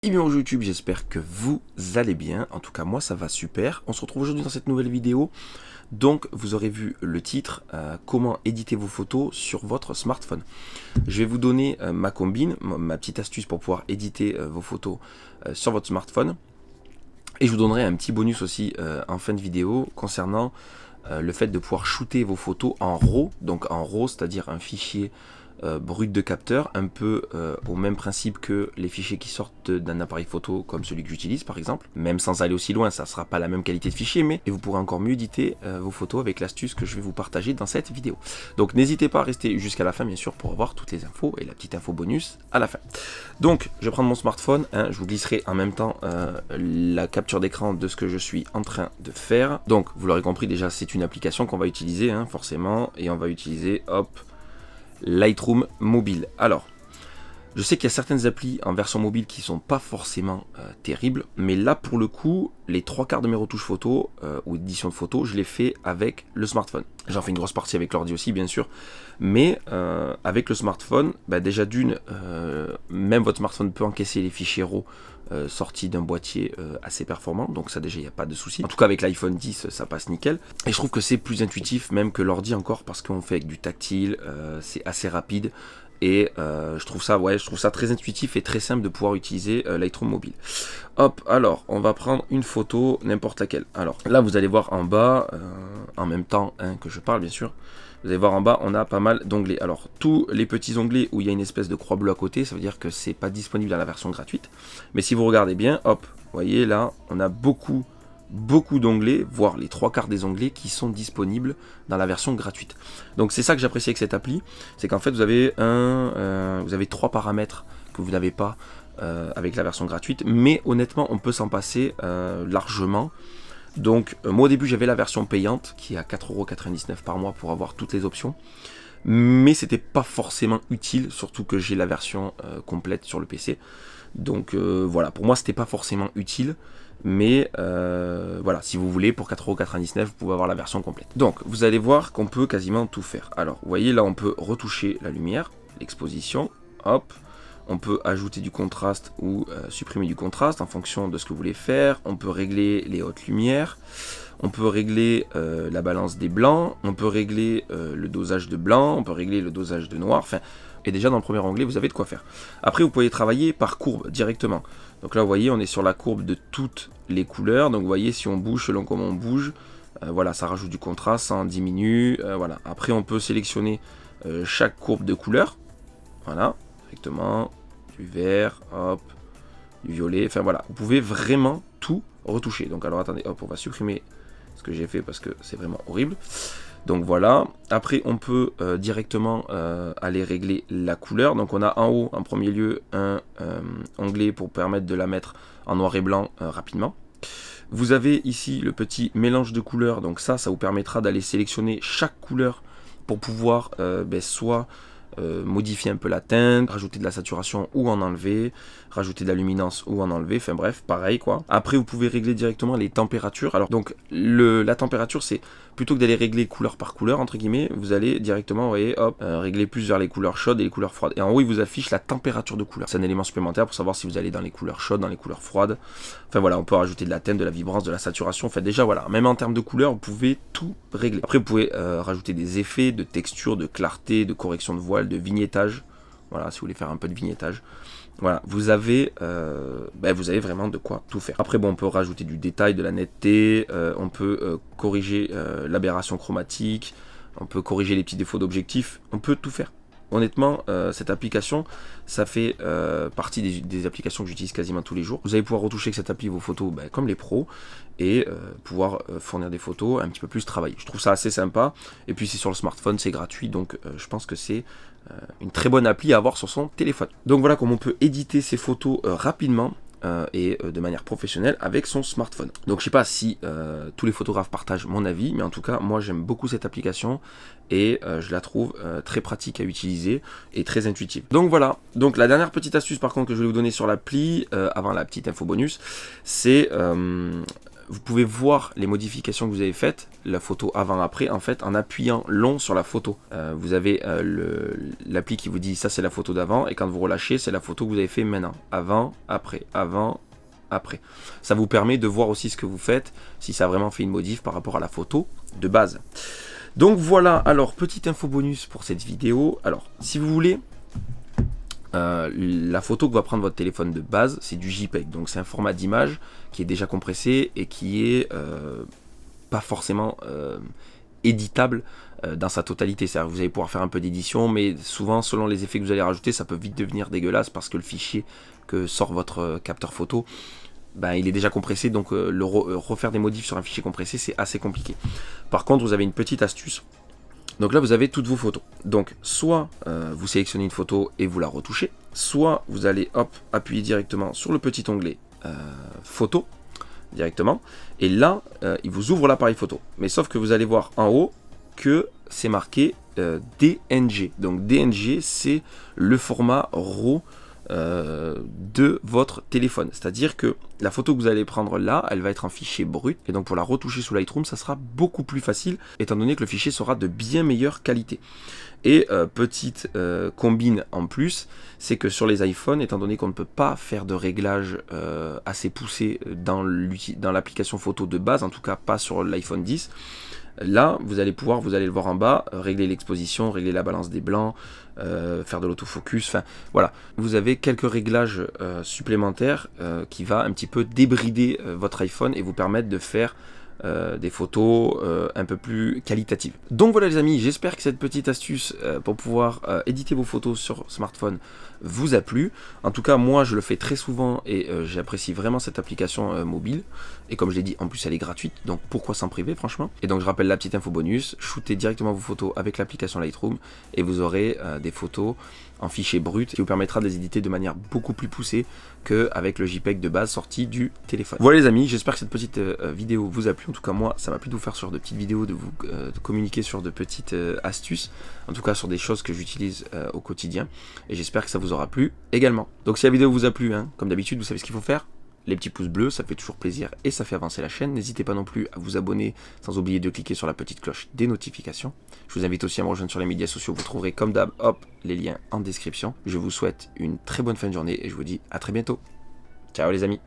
Et bien bonjour YouTube, j'espère que vous allez bien, en tout cas moi ça va super. On se retrouve aujourd'hui dans cette nouvelle vidéo. Donc vous aurez vu le titre, comment éditer vos photos sur votre smartphone. Je vais vous donner ma combine, ma petite astuce pour pouvoir éditer vos photos sur votre smartphone. Et je vous donnerai un petit bonus aussi en fin de vidéo concernant le fait de pouvoir shooter vos photos en RAW. Donc en RAW, c'est-à-dire un fichier brut de capteur, un peu au même principe que les fichiers qui sortent d'un appareil photo comme celui que j'utilise par exemple. Même sans aller aussi loin, ça ne sera pas la même qualité de fichier, mais vous pourrez encore mieux éditer vos photos avec l'astuce que je vais vous partager dans cette vidéo. Donc n'hésitez pas à rester jusqu'à la fin bien sûr pour avoir toutes les infos et la petite info bonus à la fin. Donc je vais prendre mon smartphone, je vous glisserai en même temps la capture d'écran de ce que je suis en train de faire. Donc vous l'aurez compris déjà, c'est une application qu'on va utiliser forcément, et on va utiliser Lightroom mobile. Alors, je sais qu'il y a certaines applis en version mobile qui sont pas forcément terribles, mais là pour le coup, les 3/4 de mes retouches photos ou édition de photos, je les fais avec le smartphone. J'en fais une grosse partie avec l'ordi aussi bien sûr, mais avec le smartphone, déjà d'une, même votre smartphone peut encaisser les fichiers RAW sortis d'un boîtier assez performant, donc ça déjà il n'y a pas de souci. En tout cas avec l'iPhone 10 ça passe nickel, et je trouve que c'est plus intuitif même que l'ordi encore, parce qu'on fait avec du tactile, c'est assez rapide. Et je trouve ça très intuitif et très simple de pouvoir utiliser Lightroom mobile. Hop, alors on va prendre une photo, n'importe laquelle. Alors là vous allez voir en bas, en même temps que je parle bien sûr, vous allez voir en bas on a pas mal d'onglets. Alors tous les petits onglets où il y a une espèce de croix bleue à côté, ça veut dire que c'est pas disponible dans la version gratuite. Mais si vous regardez bien, hop, vous voyez là on a beaucoup d'onglets, voire les 3/4 des onglets qui sont disponibles dans la version gratuite. Donc c'est ça que j'apprécie avec cette appli, c'est qu'en fait vous avez 3 paramètres que vous n'avez pas avec la version gratuite, mais honnêtement on peut s'en passer largement. Donc moi au début j'avais la version payante qui est à 4,99 € par mois pour avoir toutes les options, mais c'était pas forcément utile, surtout que j'ai la version complète sur le PC. Donc voilà, pour moi c'était pas forcément utile, mais voilà, si vous voulez, pour 4,99 €, vous pouvez avoir la version complète. Donc vous allez voir qu'on peut quasiment tout faire. Alors vous voyez là on peut retoucher la lumière, l'exposition, hop, on peut ajouter du contraste ou supprimer du contraste en fonction de ce que vous voulez faire. On peut régler les hautes lumières, on peut régler la balance des blancs, on peut régler le dosage de blanc, on peut régler le dosage de noir, enfin. Et déjà dans le premier onglet vous avez de quoi faire. Après vous pouvez travailler par courbe directement. Donc là vous voyez on est sur la courbe de toutes les couleurs. Donc vous voyez si on bouge selon comment on bouge, voilà, ça rajoute du contraste, ça en diminue, voilà. Après on peut sélectionner chaque courbe de couleur. Voilà, directement, du vert, hop, du violet, enfin voilà. Vous pouvez vraiment tout retoucher. Donc alors attendez, hop, on va supprimer ce que j'ai fait parce que c'est vraiment horrible. Donc voilà, après on peut directement aller régler la couleur. Donc on a en haut en premier lieu un onglet pour permettre de la mettre en noir et blanc rapidement. Vous avez ici le petit mélange de couleurs, donc ça vous permettra d'aller sélectionner chaque couleur pour pouvoir soit modifier un peu la teinte, rajouter de la saturation ou en enlever, rajouter de la luminance ou en enlever, enfin bref, pareil quoi. Après vous pouvez régler directement les températures. Alors donc la température, c'est plutôt que d'aller régler couleur par couleur entre guillemets, vous allez directement, vous voyez, hop, régler plus vers les couleurs chaudes et les couleurs froides. Et en haut il vous affiche la température de couleur. C'est un élément supplémentaire pour savoir si vous allez dans les couleurs chaudes, dans les couleurs froides. Enfin voilà, on peut rajouter de la teinte, de la vibrance, de la saturation. Enfin déjà voilà, même en termes de couleurs, vous pouvez tout régler. Après vous pouvez rajouter des effets de texture, de clarté, de correction de voile, de vignettage. Voilà, si vous voulez faire un peu de vignettage. Voilà, vous avez vraiment de quoi tout faire. Après, bon, on peut rajouter du détail, de la netteté, on peut corriger l'aberration chromatique, on peut corriger les petits défauts d'objectif, on peut tout faire. Honnêtement, cette application, ça fait partie des applications que j'utilise quasiment tous les jours. Vous allez pouvoir retoucher avec cette appli vos photos comme les pros, et pouvoir fournir des photos un petit peu plus travaillées. Je trouve ça assez sympa, et puis c'est sur le smartphone, c'est gratuit, donc je pense que c'est une très bonne appli à avoir sur son téléphone. Donc voilà comment on peut éditer ses photos rapidement et de manière professionnelle avec son smartphone. Donc je sais pas si tous les photographes partagent mon avis, mais en tout cas moi j'aime beaucoup cette application et je la trouve très pratique à utiliser et très intuitive. Donc voilà, donc la dernière petite astuce par contre que je vais vous donner sur l'appli, avant la petite info bonus, c'est vous pouvez voir les modifications que vous avez faites, la photo avant-après, en fait, en appuyant long sur la photo. Vous avez l'appli qui vous dit ça c'est la photo d'avant, et quand vous relâchez, c'est la photo que vous avez fait maintenant. Avant, après, avant, après. Ça vous permet de voir aussi ce que vous faites, si ça a vraiment fait une modif par rapport à la photo de base. Donc voilà, alors petite info bonus pour cette vidéo. Alors, si vous voulez, la photo que va prendre votre téléphone de base, c'est du JPEG. Donc c'est un format d'image qui est déjà compressé et qui est pas forcément éditable dans sa totalité. C'est-à-dire que vous allez pouvoir faire un peu d'édition, mais souvent, selon les effets que vous allez rajouter, ça peut vite devenir dégueulasse parce que le fichier que sort votre capteur photo, ben, il est déjà compressé, donc refaire des modifs sur un fichier compressé, c'est assez compliqué. Par contre, vous avez une petite astuce. Donc là, vous avez toutes vos photos. Donc, soit vous sélectionnez une photo et vous la retouchez, soit vous allez appuyer directement sur le petit onglet photo, directement, et là, il vous ouvre l'appareil photo. Mais sauf que vous allez voir en haut que c'est marqué DNG. Donc DNG, c'est le format RAW de votre téléphone. C'est-à-dire que la photo que vous allez prendre là, elle va être en fichier brut, et donc pour la retoucher sous Lightroom, ça sera beaucoup plus facile, étant donné que le fichier sera de bien meilleure qualité. Et petite combine en plus, c'est que sur les iPhones, étant donné qu'on ne peut pas faire de réglage assez poussé dans l'application photo de base, en tout cas pas sur l'iPhone 10, là, vous allez le voir en bas, régler l'exposition, régler la balance des blancs, faire de l'autofocus, enfin voilà. Vous avez quelques réglages supplémentaires qui va un petit peu débrider votre iPhone et vous permettre de faire des photos un peu plus qualitatives. Donc voilà les amis, j'espère que cette petite astuce pour pouvoir éditer vos photos sur smartphone vous a plu. En tout cas moi je le fais très souvent et j'apprécie vraiment cette application mobile, et comme je l'ai dit en plus elle est gratuite, donc pourquoi s'en priver franchement. Et donc je rappelle la petite info bonus, shootez directement vos photos avec l'application Lightroom et vous aurez des photos en fichier brut qui vous permettra de les éditer de manière beaucoup plus poussée qu'avec le JPEG de base sorti du téléphone. Voilà les amis, j'espère que cette petite vidéo vous a plu. En tout cas moi ça m'a plu de vous faire sur de petites vidéos, de vous communiquer sur de petites astuces, en tout cas sur des choses que j'utilise au quotidien, et j'espère que ça vous aura plu également. Donc si la vidéo vous a plu, hein, comme d'habitude vous savez ce qu'il faut faire. Les petits pouces bleus, ça fait toujours plaisir et ça fait avancer la chaîne. N'hésitez pas non plus à vous abonner, sans oublier de cliquer sur la petite cloche des notifications. Je vous invite aussi à me rejoindre sur les médias sociaux, vous trouverez comme d'hab, hop, les liens en description. Je vous souhaite une très bonne fin de journée et je vous dis à très bientôt. Ciao les amis.